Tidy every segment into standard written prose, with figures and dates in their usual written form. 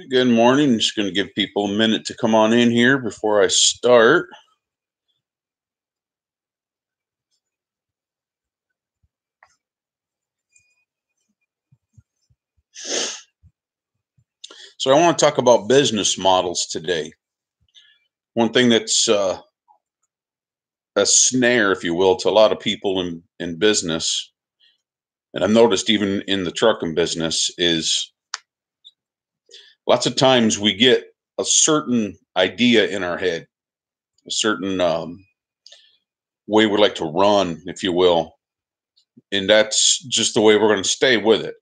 Good morning. Just going to give people a minute to come on in here before I start. So, I want to talk about business models today. One thing that's a snare, if you will, to a lot of people in business, and I've noticed even in the trucking business, is lots of times we get a certain idea in our head, a certain way we like to run, if you will, and that's just the way we're going to stay with it.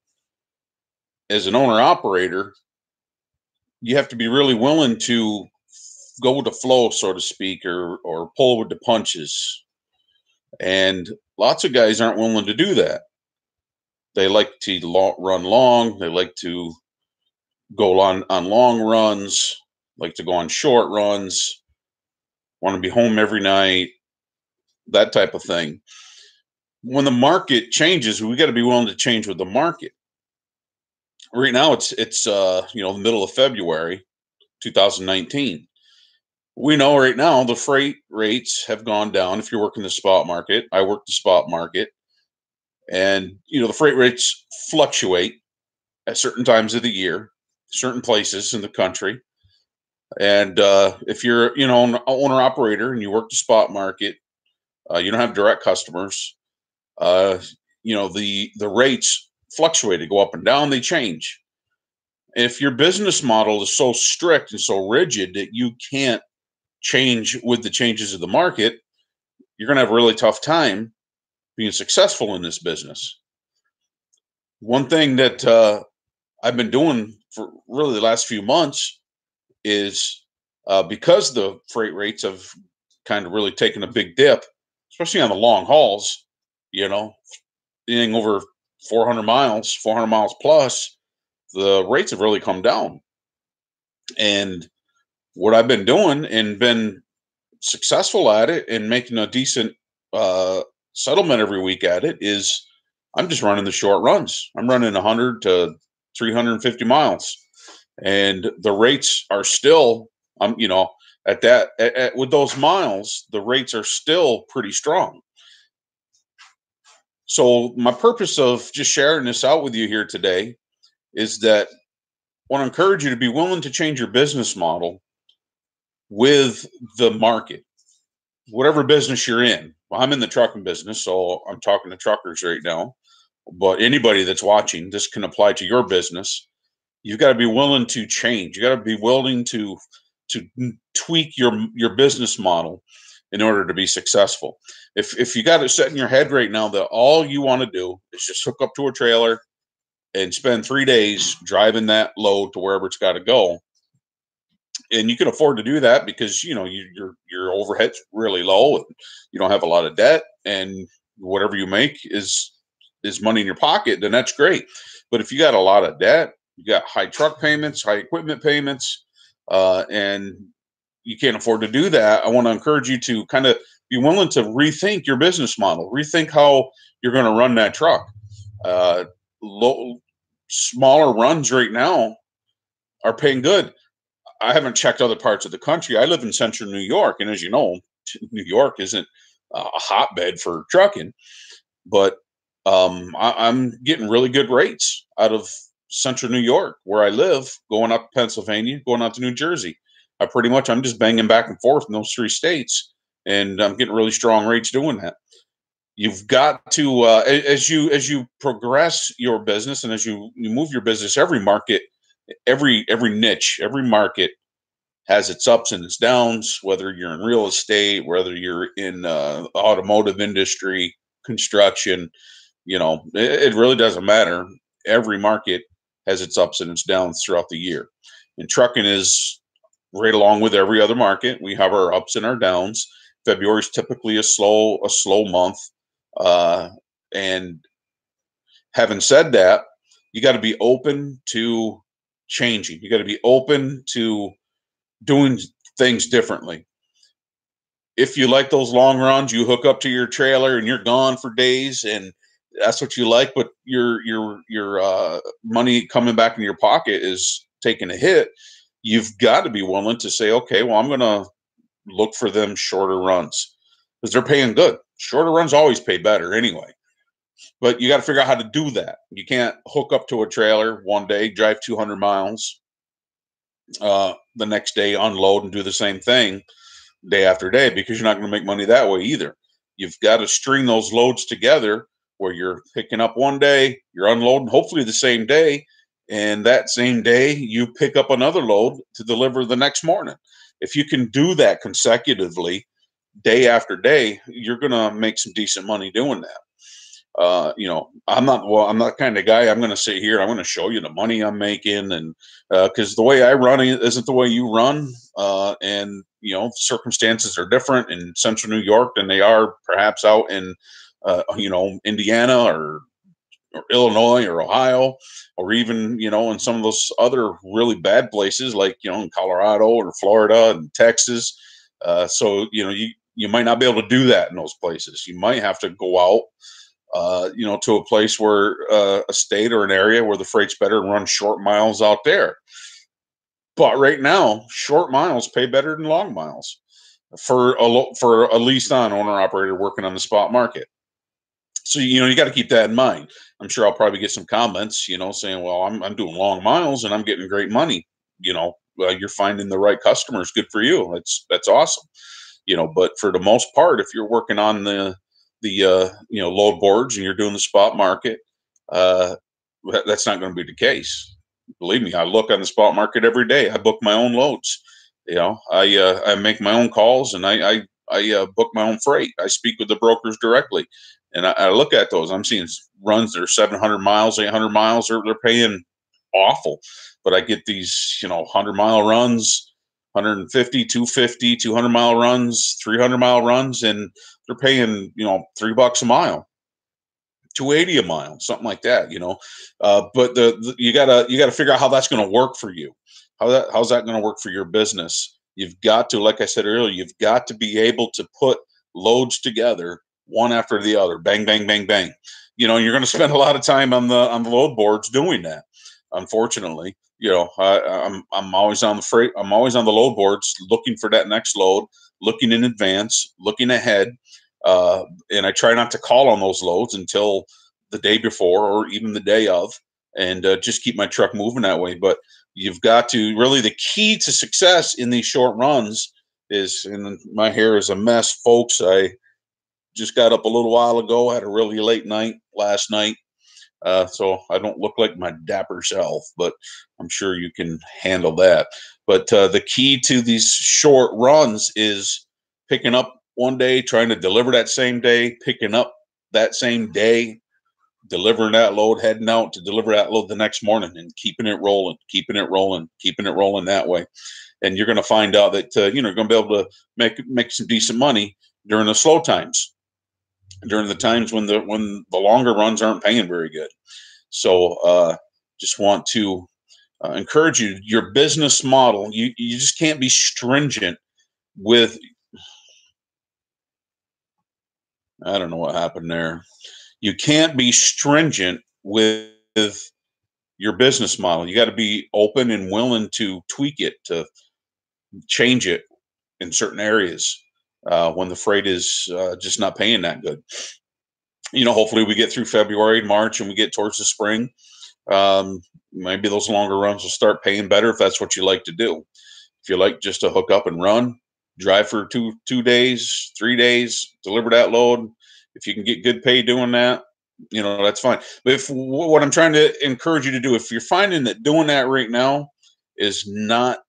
As an owner operator, you have to be really willing to go with the flow, so to speak, or pull with the punches. And lots of guys aren't willing to do that. They like to run long. They like to go on long runs. Like to go on short runs. Want to be home every night. That type of thing. When the market changes, we got to be willing to change with the market. Right now, it's the middle of February, 2019. We know right now the freight rates have gone down. If you're working the spot market, I work the spot market, and the freight rates fluctuate at certain times of the year, certain places in the country. And if you're an owner operator and you work the spot market, you don't have direct customers. Uh, the rates fluctuate, they go up and down, they change. If your business model is so strict and so rigid that you can't change with the changes of the market, you're going to have a really tough time being successful in this business. One thing that I've been doing for really the last few months is because the freight rates have kind of really taken a big dip, especially on the long hauls, anything over 400 miles plus, the rates have really come down. And what I've been doing and been successful at it and making a decent settlement every week at it is I'm just running the short runs. I'm running 100 to 350 miles, and the rates are still at that with those miles, the rates are still pretty strong. So my purpose of just sharing this out with you here today is that I want to encourage you to be willing to change your business model with the market, whatever business you're in. Well, I'm in the trucking business, so I'm talking to truckers right now. But anybody that's watching, this can apply to your business. You've got to be willing to change. You got to be willing to tweak your business model in order to be successful. If you got it set in your head right now that all you want to do is just hook up to a trailer and spend 3 days driving that load to wherever it's got to go, and you can afford to do that because your overhead's really low and you don't have a lot of debt, and whatever you make is money in your pocket, then that's great. But if you got a lot of debt, you got high truck payments, high equipment payments, and you can't afford to do that, I want to encourage you to kind of be willing to rethink your business model, rethink how you're going to run that truck. Smaller runs right now are paying good. I haven't checked other parts of the country. I live in central New York, and as you know, New York isn't a hotbed for trucking, but I'm getting really good rates out of central New York, where I live, going up to Pennsylvania, going out to New Jersey. I'm just banging back and forth in those three states, and I'm getting really strong rates doing that. You've got to as you progress your business and as you move your business, every market, every niche, every market has its ups and its downs, whether you're in real estate, whether you're in automotive industry, construction, it really doesn't matter. Every market has its ups and its downs throughout the year. And trucking is right along with every other market. We have our ups and our downs. February is typically a slow month. And having said that, you got to be open to changing. You got to be open to doing things differently. If you like those long runs, you hook up to your trailer and you're gone for days, and that's what you like. But your money coming back in your pocket is taking a hit, you've got to be willing to say, okay, well, I'm going to look for them shorter runs because they're paying good. Shorter runs always pay better anyway. But you got to figure out how to do that. You can't hook up to a trailer one day, drive 200 miles, the next day unload and do the same thing day after day, because you're not going to make money that way either. You've got to string those loads together where you're picking up one day, you're unloading hopefully the same day, and that same day you pick up another load to deliver the next morning. If you can do that consecutively day after day, you're going to make some decent money doing that. I'm not kind of guy, I'm going to sit here, I'm going to show you the money I'm making. And because the way I run isn't the way you run. And, circumstances are different in central New York than they are perhaps out in, Indiana or Illinois or Ohio, or even, in some of those other really bad places like, in Colorado or Florida and Texas. So, you might not be able to do that in those places. You might have to go out to a place where a state or an area where the freight's better and run short miles out there. But right now, short miles pay better than long miles for a leased on owner operator working on the spot market. So you got to keep that in mind. I'm sure I'll probably get some comments, saying, "Well, I'm doing long miles and I'm getting great money." You're finding the right customers. Good for you. That's awesome. But for the most part, if you're working on the load boards and you're doing the spot market, that's not going to be the case. Believe me, I look on the spot market every day. I book my own loads. I make my own calls, and I book my own freight. I speak with the brokers directly, and I look at those. I'm seeing runs that are 700 miles, 800 miles, or they're paying awful. But I get these 100-mile runs, 150, 250, 200-mile runs, 300-mile runs, and they're paying $3 a mile, 280 a mile, something like that. But you gotta figure out how that's going to work for you. How's that going to work for your business? You've got to, like I said earlier, you've got to be able to put loads together one after the other, bang, bang, bang, bang. You're going to spend a lot of time on the load boards doing that. Unfortunately, I'm always on the freight. I'm always on the load boards, looking for that next load, looking in advance, looking ahead. And I try not to call on those loads until the day before or even the day of, and just keep my truck moving that way. But you've got to really, the key to success in these short runs is, and my hair is a mess, folks. I just got up a little while ago, had a really late night last night. So I don't look like my dapper self, but I'm sure you can handle that. But the key to these short runs is picking up one day, trying to deliver that same day, picking up that same day, delivering that load, heading out to deliver that load the next morning, and keeping it rolling, keeping it rolling, keeping it rolling that way. And you're going to find out that you're going to be able to make some decent money during the slow times, during the times when the longer runs aren't paying very good. So just want to encourage you. Your business model, you just can't be stringent with. I don't know what happened there. You can't be stringent with your business model. You got to be open and willing to tweak it, to change it in certain areas when the freight is just not paying that good. Hopefully we get through February and March and we get towards the spring. Maybe those longer runs will start paying better if that's what you like to do. If you like just to hook up and run, drive for two days, 3 days, deliver that load. If you can get good pay doing that, that's fine. But what I'm trying to encourage you to do, if you're finding that doing that right now is not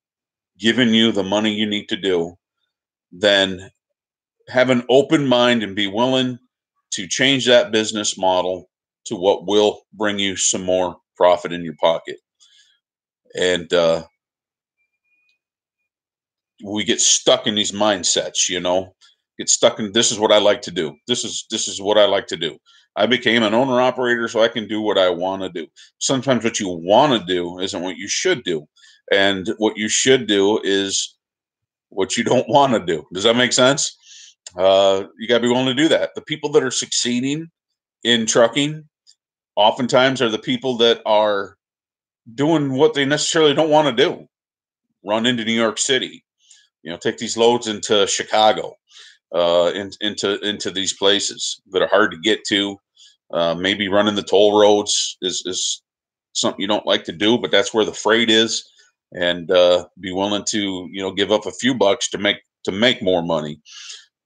giving you the money you need to do, then have an open mind and be willing to change that business model to what will bring you some more profit in your pocket. And we get stuck in these mindsets, get stuck in, this is what I like to do. This is what I like to do. I became an owner operator so I can do what I want to do. Sometimes what you want to do isn't what you should do. And what you should do is what you don't want to do. Does that make sense? You got to be willing to do that. The people that are succeeding in trucking oftentimes are the people that are doing what they necessarily don't want to do. Run into New York City, take these loads into Chicago, into these places that are hard to get to. Maybe running the toll roads is something you don't like to do, but that's where the freight is, and be willing to give up a few bucks to make more money,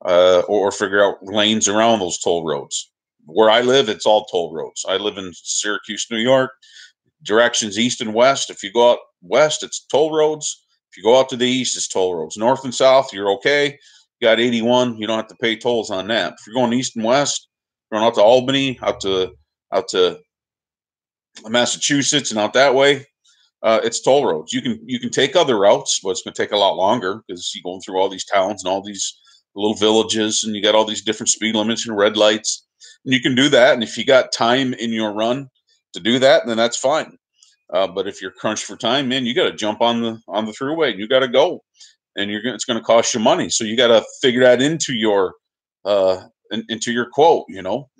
or figure out lanes around those toll roads. Where I live, it's all toll roads. I live in Syracuse, New York. Directions east and west. If you go out west, it's toll roads. If you go out to the east, it's toll roads. North and south, you're okay. You got 81. You don't have to pay tolls on that. If you're going east and west, going out to Albany, out to Massachusetts, and out that way, it's toll roads. You can take other routes, but it's going to take a lot longer because you're going through all these towns and all these little villages, and you got all these different speed limits and red lights. And you can do that. And if you got time in your run to do that, then that's fine. But if you're crunched for time, man, you got to jump on the throughway and you got to go, and it's going to cost you money. So you got to figure that into your quote,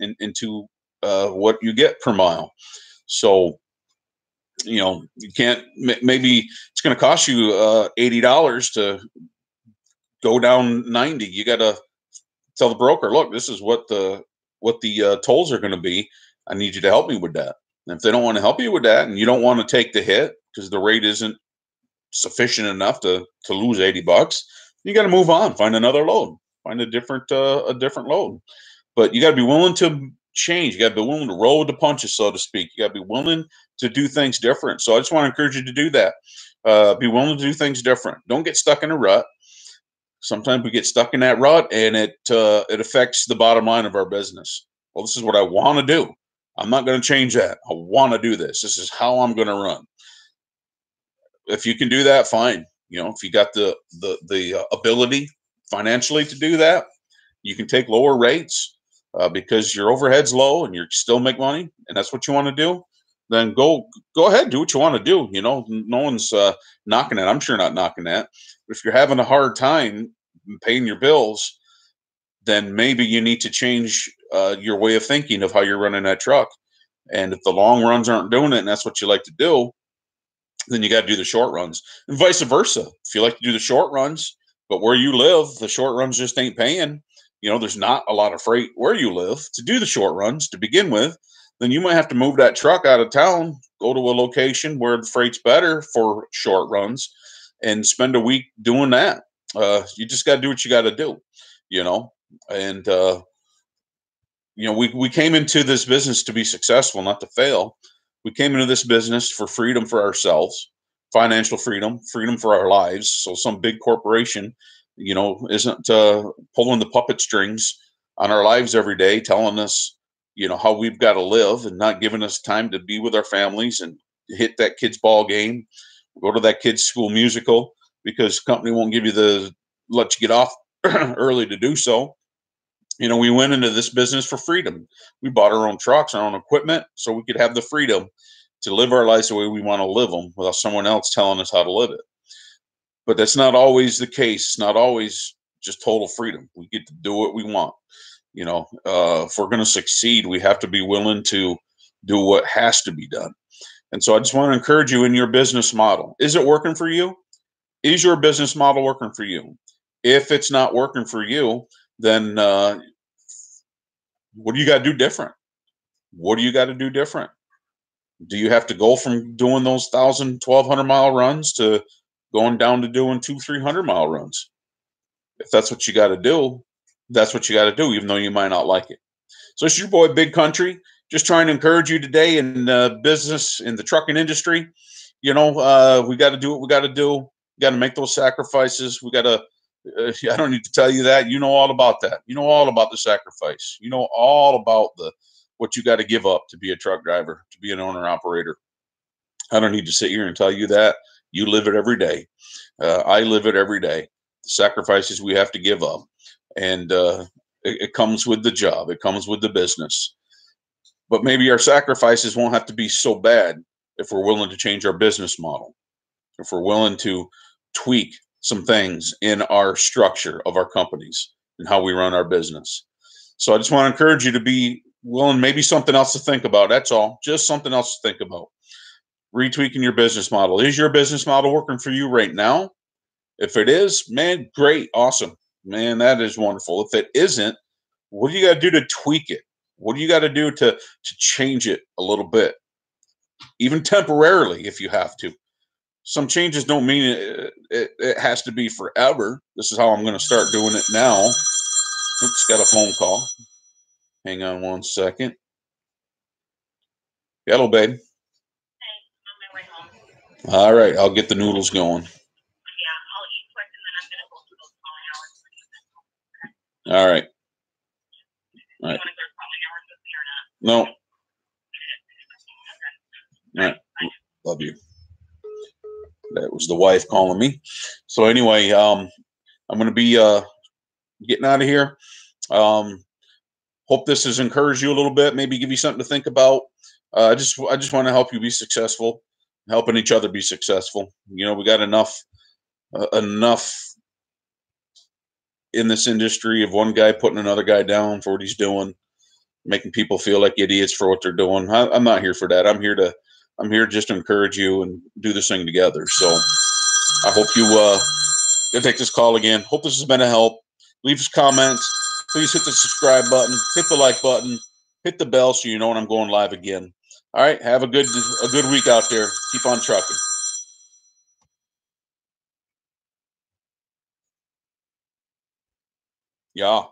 into what you get per mile. So you can't. Maybe it's going to cost you $80 to go down 90. You got to tell the broker, look, this is what the tolls are going to be. I need you to help me with that. And if they don't want to help you with that, and you don't want to take the hit because the rate isn't sufficient enough to lose $80, you got to move on, find another load, find a different load. But you got to be willing to change. You got to be willing to roll with the punches, so to speak. You got to be willing to do things different. So I just want to encourage you to do that. Be willing to do things different. Don't get stuck in a rut. Sometimes we get stuck in that rut, and it affects the bottom line of our business. Well, this is what I want to do. I'm not going to change that. I want to do this. This is how I'm going to run. If you can do that, fine. If you got the ability financially to do that, you can take lower rates because your overhead's low and you still make money, and that's what you want to do. Then go ahead, do what you want to do. No one's knocking it. I'm sure not knocking that. But if you're having a hard time paying your bills, then maybe you need to change your way of thinking of how you're running that truck. And if the long runs aren't doing it, and that's what you like to do, then you got to do the short runs, and vice versa. If you like to do the short runs, but where you live, the short runs just ain't paying. There's not a lot of freight where you live to do the short runs to begin with. Then you might have to move that truck out of town, go to a location where the freight's better for short runs, and spend a week doing that. You just got to do what you got to do, and we came into this business to be successful, not to fail. We came into this business for freedom for ourselves, financial freedom, freedom for our lives. So some big corporation, isn't pulling the puppet strings on our lives every day, telling us, how we've got to live, and not giving us time to be with our families and hit that kid's ball game, go to that kid's school musical, because company won't let you get off early to do so. We went into this business for freedom. We bought our own trucks, our own equipment, so we could have the freedom to live our lives the way we want to live them without someone else telling us how to live it. But that's not always the case. It's not always just total freedom. We get to do what we want. If we're going to succeed, we have to be willing to do what has to be done. And so I just want to encourage you in your business model. Is it working for you? Is your business model working for you? If it's not working for you, then what do you got to do different? What do you got to do different? Do you have to go from doing those 1,000, 1,200-mile runs to going down to doing 200-300-mile runs? If that's what you got to do, that's what you got to do, even though you might not like it. So it's your boy, Big Country, just trying to encourage you today in business, in the trucking industry. We got to do what we got to do. We got to make those sacrifices. We got to, I don't need to tell you that. You know all about that. You know all about the sacrifice. You know all about what you got to give up to be a truck driver, to be an owner operator. I don't need to sit here and tell you that. You live it every day. I live it every day. The sacrifices we have to give up. And it comes with the job. It comes with the business. But maybe our sacrifices won't have to be so bad if we're willing to change our business model, if we're willing to tweak some things in our structure of our companies and how we run our business. So I just want to encourage you to be willing, maybe something else to think about. That's all. Just something else to think about. retweaking your business model. Is your business model working for you right now? If it is, man, great, awesome. Man, that is wonderful. If it isn't, what do you got to do to tweak it? What do you got to do to change it a little bit, even temporarily, if you have to? Some changes don't mean it has to be forever. This is how I'm going to start doing it now. Oops, got a phone call. Hang on one second. Hello, babe. All right, I'll get the noodles going. All right. All right. No. All right. Love you. That was the wife calling me. So anyway, I'm going to be getting out of here. Hope this has encouraged you a little bit. Maybe give you something to think about. I just want to help you be successful, helping each other be successful. You know, we got enough in this industry of one guy putting another guy down for what he's doing, making people feel like idiots for what they're doing. I'm not here for that. I'm here just to encourage you and do this thing together. So I hope you'll take this call again. Hope this has been a help. Leave us comments. Please hit the subscribe button, hit the like button, hit the bell so you know when I'm going live again. All right, have a good week out there. Keep on trucking. Yeah.